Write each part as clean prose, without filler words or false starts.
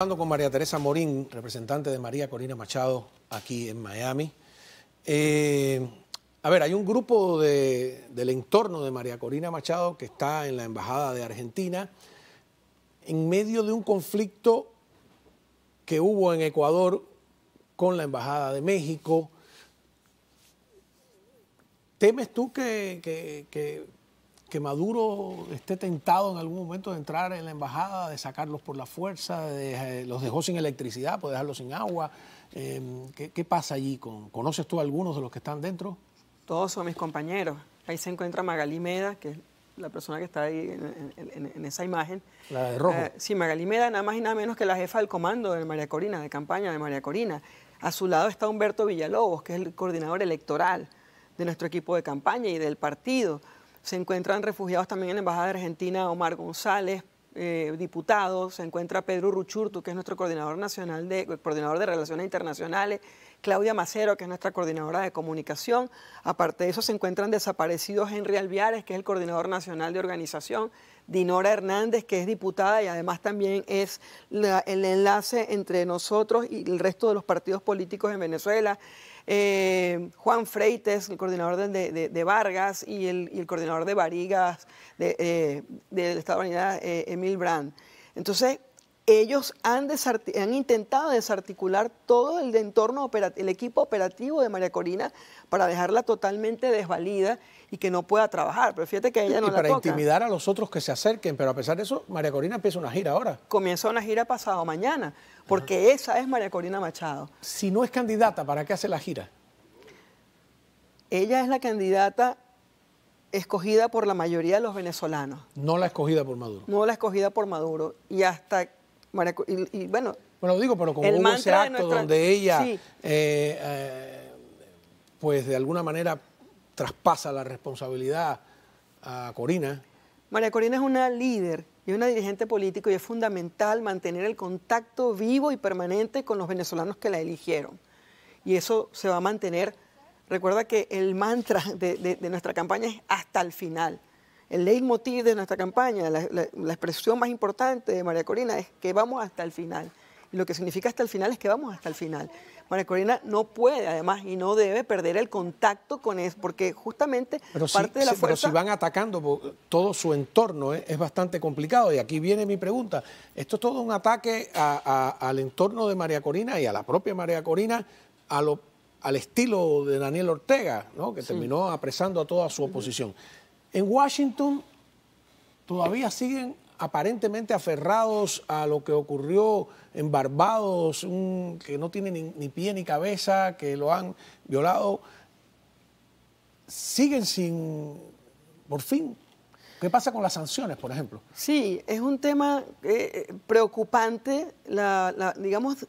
Hablando con María Teresa Morín, representante de María Corina Machado aquí en Miami. Hay un grupo del entorno de María Corina Machado que está en la Embajada de Argentina en medio de un conflicto que hubo en Ecuador con la Embajada de México. ¿Temes tú que Maduro esté tentado en algún momento de entrar en la embajada, de sacarlos por la fuerza, los dejó sin electricidad, puede dejarlos sin agua? ¿Qué pasa allí? ¿Conoces tú a algunos de los que están dentro? Todos son mis compañeros. Ahí se encuentra Magalí Meda, que es la persona que está ahí en esa imagen. La de rojo. Sí, Magalí Meda, nada más y nada menos que la jefa del comando de María Corina, de campaña de María Corina. A su lado está Humberto Villalobos, que es el coordinador electoral de nuestro equipo de campaña y del partido. Se encuentran refugiados también en la Embajada de Argentina Omar González, diputado. Se encuentra Pedro Ruchurtu, que es nuestro coordinador nacional coordinador de Relaciones Internacionales. Claudia Macero, que es nuestra coordinadora de comunicación. Aparte de eso, se encuentran desaparecidos Henry Alviares, que es el coordinador nacional de organización. Dinora Hernández, que es diputada y además también es el enlace entre nosotros y el resto de los partidos políticos en Venezuela. Juan Freites, el coordinador de Vargas, y el coordinador de Barigas del Estado de Unidad, Emil Brand. Entonces, ellos han intentado desarticular todo el entorno el equipo operativo de María Corina para dejarla totalmente desvalida y que no pueda trabajar. Pero fíjate que ella no la toca. Y para intimidar a los otros que se acerquen, pero a pesar de eso, María Corina empieza una gira ahora. Comienza una gira pasado mañana, porque esa es María Corina Machado. Si no es candidata, ¿para qué hace la gira? Ella es la candidata escogida por la mayoría de los venezolanos. No la escogida por Maduro. No la escogida por Maduro. Y hasta... Bueno, digo, pero como hubo ese acto donde ella, sí, pues de alguna manera traspasa la responsabilidad a Corina. María Corina es una líder y una dirigente político y es fundamental mantener el contacto vivo y permanente con los venezolanos que la eligieron. Y eso se va a mantener. Recuerda que el mantra de nuestra campaña es hasta el final. El leitmotiv de nuestra campaña, la expresión más importante de María Corina es que vamos hasta el final. Y lo que significa hasta el final es que vamos hasta el final. María Corina no puede, además, y no debe perder el contacto con eso, porque justamente parte de la fuerza... Pero si van atacando todo su entorno, es bastante complicado. Y aquí viene mi pregunta. Esto es todo un ataque al entorno de María Corina y a la propia María Corina, al estilo de Daniel Ortega, ¿no? Que terminó apresando a toda su oposición. En Washington todavía siguen aparentemente aferrados a lo que ocurrió en Barbados, que no tiene ni pie ni cabeza, que lo han violado. Siguen sin, por fin. ¿Qué pasa con las sanciones, por ejemplo? Sí, es un tema preocupante, digamos,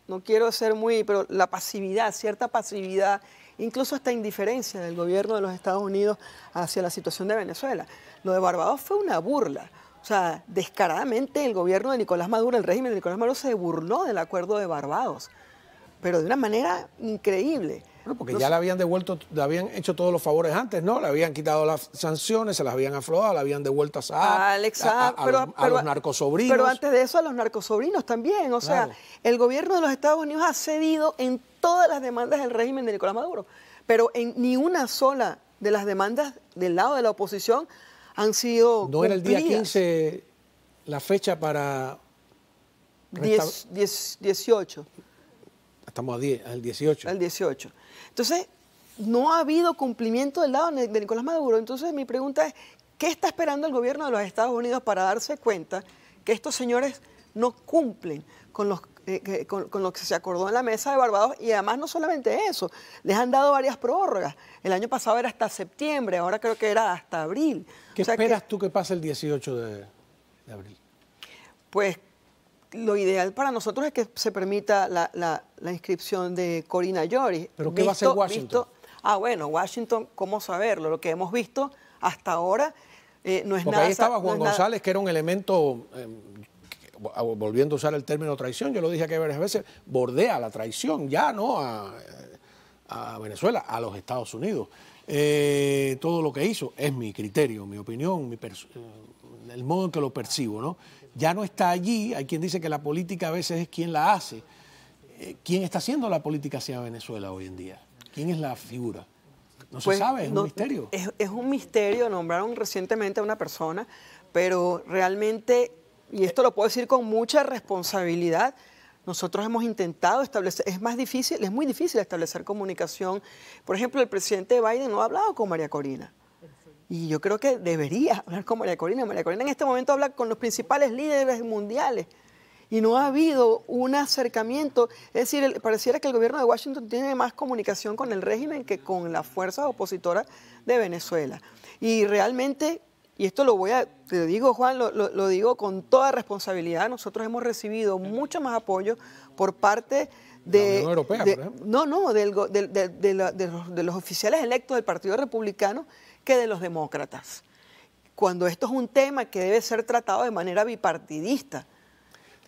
no quiero ser pero la pasividad, cierta pasividad, incluso hasta indiferencia del gobierno de los Estados Unidos hacia la situación de Venezuela. Lo de Barbados fue una burla. O sea, descaradamente el gobierno de Nicolás Maduro, el régimen de Nicolás Maduro se burló del acuerdo de Barbados, pero de una manera increíble. Bueno, porque ya le habían devuelto, le habían hecho todos los favores antes, ¿no? Le habían quitado las sanciones, se las habían aflojado, le habían devuelto a los narcosobrinos. Pero antes de eso a los narcosobrinos también. O sea, el gobierno de los Estados Unidos ha cedido en todas las demandas del régimen de Nicolás Maduro, pero en ni una sola de las demandas del lado de la oposición han sido ¿No cumplidas. Era el día 15 la fecha para... 18. Estamos al 18. Al 18. Entonces, no ha habido cumplimiento del lado de Nicolás Maduro. Entonces, mi pregunta es, ¿qué está esperando el gobierno de los Estados Unidos para darse cuenta que estos señores no cumplen con lo que se acordó en la mesa de Barbados? Y además, no solamente eso, les han dado varias prórrogas. El año pasado era hasta septiembre, ahora creo que era hasta abril. ¿Qué esperas tú que pase el 18 de abril? Pues lo ideal para nosotros es que se permita la inscripción de Corina Yoris. ¿Pero qué va a hacer Washington? Bueno, Washington, ¿cómo saberlo? Lo que hemos visto hasta ahora no es Porque nada... ahí estaba Juan González, que era un elemento, volviendo a usar el término traición, yo lo dije aquí varias veces, bordea la traición, ya no a Venezuela, a los Estados Unidos. Todo lo que hizo es mi criterio, mi opinión, el modo en que lo percibo, ¿no? ya no está allí. Hay quien dice que la política a veces es quien la hace. ¿Quién está haciendo la política hacia Venezuela hoy en día? ¿Quién es la figura? No se sabe, es un misterio. Es un misterio. Nombraron recientemente a una persona, pero realmente, y esto lo puedo decir con mucha responsabilidad, nosotros hemos intentado establecer, es muy difícil establecer comunicación. Por ejemplo, el presidente Biden no ha hablado con María Corina. Y yo creo que debería hablar con María Corina. María Corina en este momento habla con los principales líderes mundiales. Y no ha habido un acercamiento. Es decir, pareciera que el gobierno de Washington tiene más comunicación con el régimen que con las fuerzas opositoras de Venezuela. Y realmente, y esto te digo, Juan, lo digo con toda responsabilidad, nosotros hemos recibido mucho más apoyo por parte de la Unión Europea, por ejemplo. No, de los oficiales electos del Partido Republicano que de los demócratas. Cuando esto es un tema que debe ser tratado de manera bipartidista.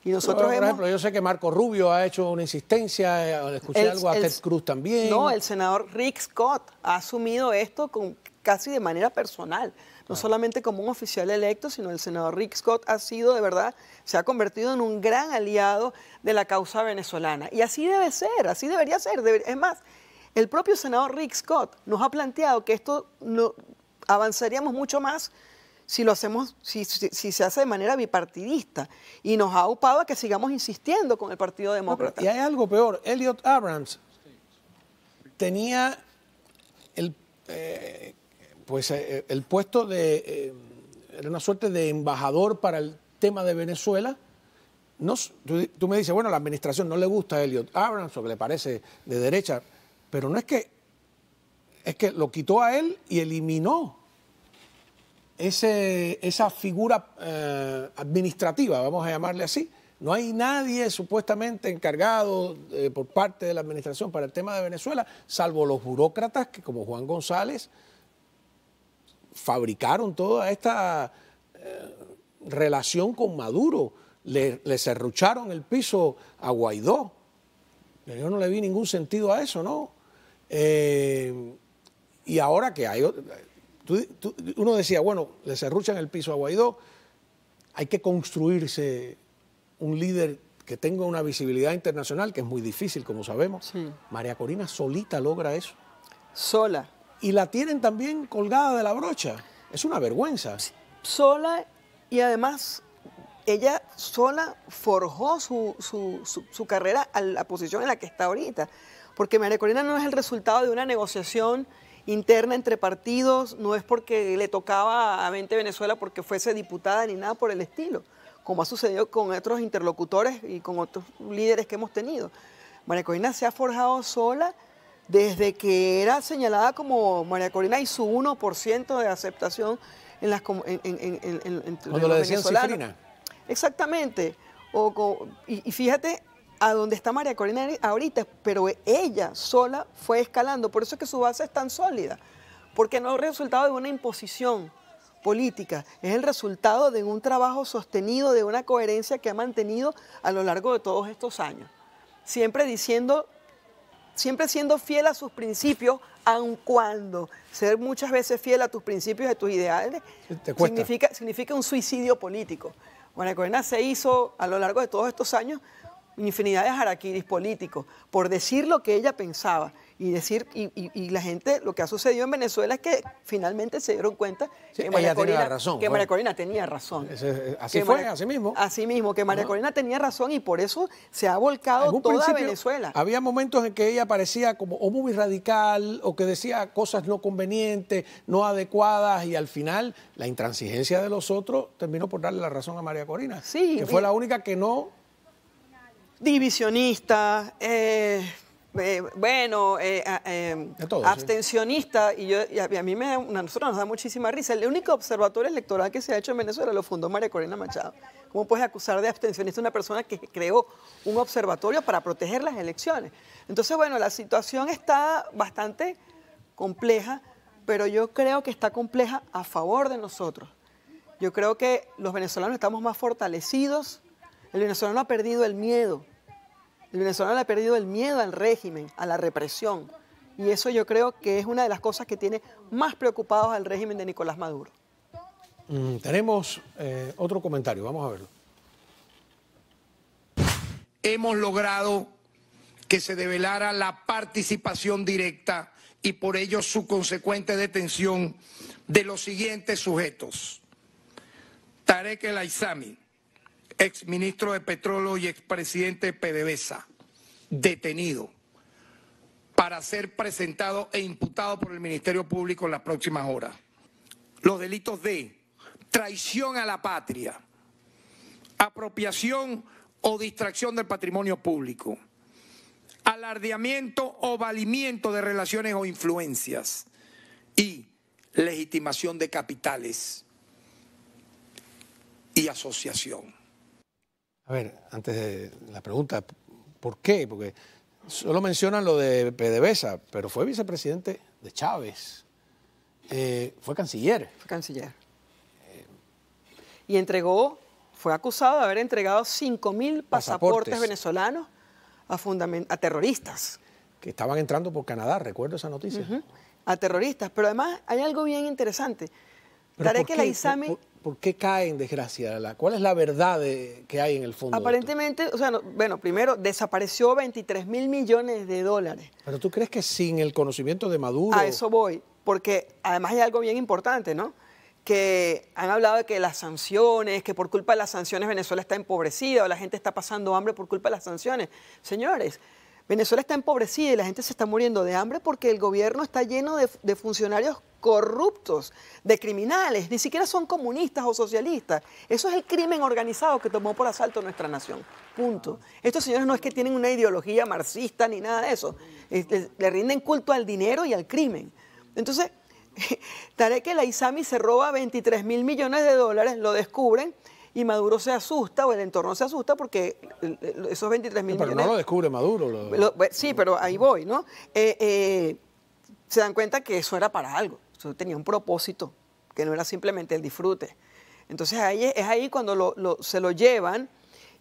Y nosotros por ejemplo, yo sé que Marco Rubio ha hecho una insistencia, escuché algo a Ted Cruz también. No, el senador Rick Scott ha asumido esto casi de manera personal, no solamente como un oficial electo, sino el senador Rick Scott ha sido, de verdad, se ha convertido en un gran aliado de la causa venezolana. Y así debe ser, así debería ser. Es más, el propio senador Rick Scott nos ha planteado que esto avanzaríamos mucho más si lo hacemos, si se hace de manera bipartidista, y nos ha upado a que sigamos insistiendo con el Partido Demócrata. Y hay algo peor. Elliot Abrams tenía el puesto era una suerte de embajador para el tema de Venezuela. Tú me dices, bueno, a la administración no le gusta a Elliot Abrams o que le parece de derecha, pero no es que lo quitó a él y eliminó esa figura administrativa, vamos a llamarle así. No hay nadie supuestamente encargado por parte de la administración para el tema de Venezuela, salvo los burócratas que, como Juan González, fabricaron toda esta relación con Maduro. Le serrucharon el piso a Guaidó. Yo no le vi ningún sentido a eso, ¿no? Y ahora que hay... uno decía, bueno, le serruchan el piso a Guaidó, hay que construirse un líder que tenga una visibilidad internacional, que es muy difícil, como sabemos. Sí. María Corina solita logra eso. Sola. Y la tienen también colgada de la brocha. Es una vergüenza. Sola, y además ella sola forjó su carrera a la posición en la que está ahorita. Porque María Corina no es el resultado de una negociación interna entre partidos, no es porque le tocaba a 20 Venezuela porque fuese diputada ni nada por el estilo, como ha sucedido con otros interlocutores y con otros líderes que hemos tenido. María Corina se ha forjado sola desde que era señalada como María Corina y su 1% de aceptación en las cuando le decían cifrina. Exactamente. Y fíjate a dónde está María Corina ahorita, pero ella sola fue escalando. Por eso es que su base es tan sólida, porque no es el resultado de una imposición política, es el resultado de un trabajo sostenido, de una coherencia que ha mantenido a lo largo de todos estos años. Siempre siendo fiel a sus principios, aun cuando ser muchas veces fiel a tus principios y a tus ideales significa un suicidio político. María Corina se hizo a lo largo de todos estos años infinidad de harakiris políticos por decir lo que ella pensaba y la gente, lo que ha sucedido en Venezuela es que finalmente se dieron cuenta que María Corina tenía razón. Así fue, así mismo. Así mismo, que María Corina tenía razón y por eso se ha volcado toda Venezuela. Había momentos en que ella parecía como o muy radical o que decía cosas no convenientes, no adecuadas, y al final la intransigencia de los otros terminó por darle la razón a María Corina, sí, que fue la única que no... Divisionista, abstencionista, sí. Y a nosotros nos da muchísima risa. El único observatorio electoral que se ha hecho en Venezuela lo fundó María Corina Machado. ¿Cómo puedes acusar de abstencionista a una persona que creó un observatorio para proteger las elecciones? Entonces, bueno, la situación está bastante compleja, pero yo creo que está compleja a favor de nosotros. Yo creo que los venezolanos estamos más fortalecidos. El venezolano ha perdido el miedo. El venezolano ha perdido el miedo al régimen, a la represión. Y eso yo creo que es una de las cosas que tiene más preocupados al régimen de Nicolás Maduro. Tenemos otro comentario, vamos a verlo. hemos logrado que se develara la participación directa y por ello su consecuente detención de los siguientes sujetos: Tarek El Aissami, exministro de Petróleo y expresidente de PDVSA, detenido para ser presentado e imputado por el Ministerio Público en las próximas horas. Los delitos de traición a la patria, apropiación o distracción del patrimonio público, alardeamiento o valimiento de relaciones o influencias y legitimación de capitales y asociación. A ver, antes de la pregunta, ¿por qué? Porque solo mencionan lo de PDVSA, pero fue vicepresidente de Chávez, fue canciller. Fue canciller. Y fue acusado de haber entregado 5.000 pasaportes venezolanos a terroristas. Que estaban entrando por Canadá, recuerdo esa noticia. A terroristas, pero además hay algo bien interesante. Tarek El Aissami... ¿Por qué cae en desgracia? ¿Cuál es la verdad que hay en el fondo? Aparentemente, o sea, bueno, primero desapareció 23.000 millones de dólares. Pero ¿tú crees que sin el conocimiento de Maduro? A eso voy, porque además hay algo bien importante, ¿no? Que han hablado de que las sanciones, que por culpa de las sanciones Venezuela está empobrecida o la gente está pasando hambre por culpa de las sanciones. Señores, Venezuela está empobrecida y la gente se está muriendo de hambre porque el gobierno está lleno de funcionarios corruptos, de criminales, ni siquiera son comunistas o socialistas. Eso es el crimen organizado que tomó por asalto nuestra nación. Punto. Estos señores no es que tienen una ideología marxista ni nada de eso. Le rinden culto al dinero y al crimen. Entonces, Tarek El Aissami se roba 23.000 millones de dólares, lo descubren y Maduro se asusta, o el entorno se asusta porque esos 23.000 millones... Pero no lo descubre Maduro. Sí, pero ahí voy, ¿no? Se dan cuenta que eso era para algo, eso tenía un propósito, que no era simplemente el disfrute. Entonces es ahí cuando se lo llevan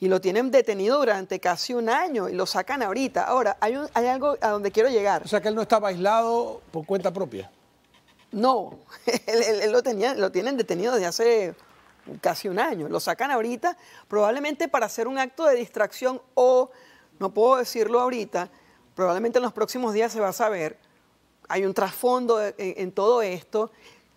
y lo tienen detenido durante casi un año y lo sacan ahorita. Ahora, hay algo a donde quiero llegar. O sea, que él no estaba aislado por cuenta propia. No, él lo tienen detenido desde hace casi un año. Lo sacan ahorita probablemente para hacer un acto de distracción o, no puedo decirlo ahorita, probablemente en los próximos días se va a saber. Hay un trasfondo en todo esto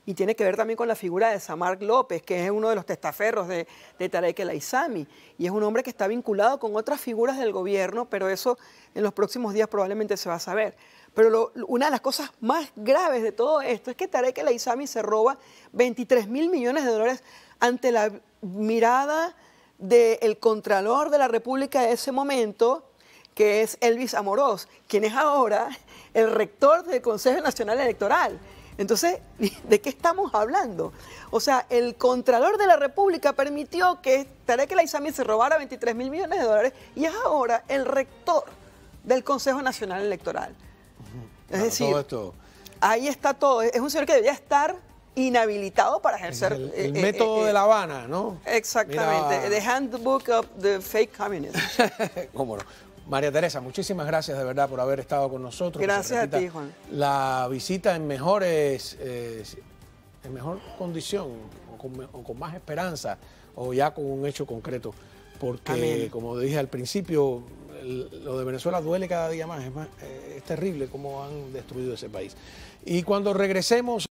y tiene que ver también con la figura de Samark López, que es uno de los testaferros de Tarek El Aissami. Y es un hombre que está vinculado con otras figuras del gobierno, pero eso en los próximos días probablemente se va a saber. Pero una de las cosas más graves de todo esto es que Tarek El Aissami se roba 23.000 millones de dólares ante la mirada del Contralor de la República de ese momento, que es Elvis Amorós, quien es ahora el rector del Consejo Nacional Electoral. Entonces, ¿de qué estamos hablando? O sea, el Contralor de la República permitió que Tarek El Aissami se robara 23.000 millones de dólares y es ahora el rector del Consejo Nacional Electoral. Es decir, todo esto... ahí está todo. Es un señor que debería estar inhabilitado para ejercer... El método de La Habana, ¿no? Exactamente. Mira... The Handbook of the Fake Communism. ¿Cómo no? María Teresa, muchísimas gracias de verdad por haber estado con nosotros. Gracias a ti, Juan. La visita en mejor condición o con más esperanza o ya con un hecho concreto. Porque, amén, como dije al principio, lo de Venezuela duele cada día más. Es terrible cómo han destruido ese país. Y cuando regresemos...